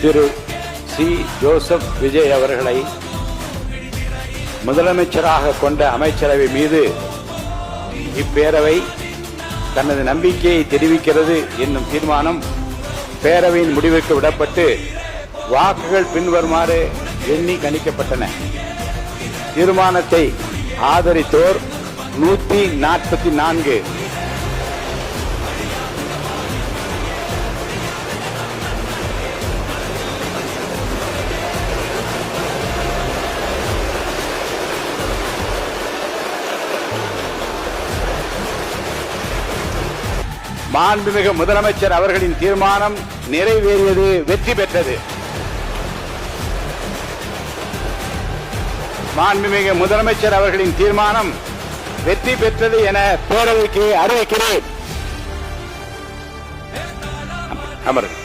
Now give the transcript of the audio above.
திரு C. Joseph Vijay அவர்களை முதலமைச்சராக கொண்ட அமைச்சரவை மீது இப்பேரவை தனது நம்பிக்கையை தெரிவிக்கிறது என்னும் தீர்மானம் பேரவையின் முடிவுக்கு விடப்பட்டு வாக்குகள் பின்வருமாறு எண்ணி கணிக்கப்பட்டன. தீர்மானத்தை ஆதரித்தோர் 144, மாண்புமிகு முதலமைச்சர் அவர்களின் தீர்மானம் நிறைவேறியது, வெற்றி பெற்றது. மாண்புமிகு முதலமைச்சர் அவர்களின் தீர்மானம் வெற்றி பெற்றது என பேரவைக்கு அறிவிக்கிறேன். அமருங்கள்.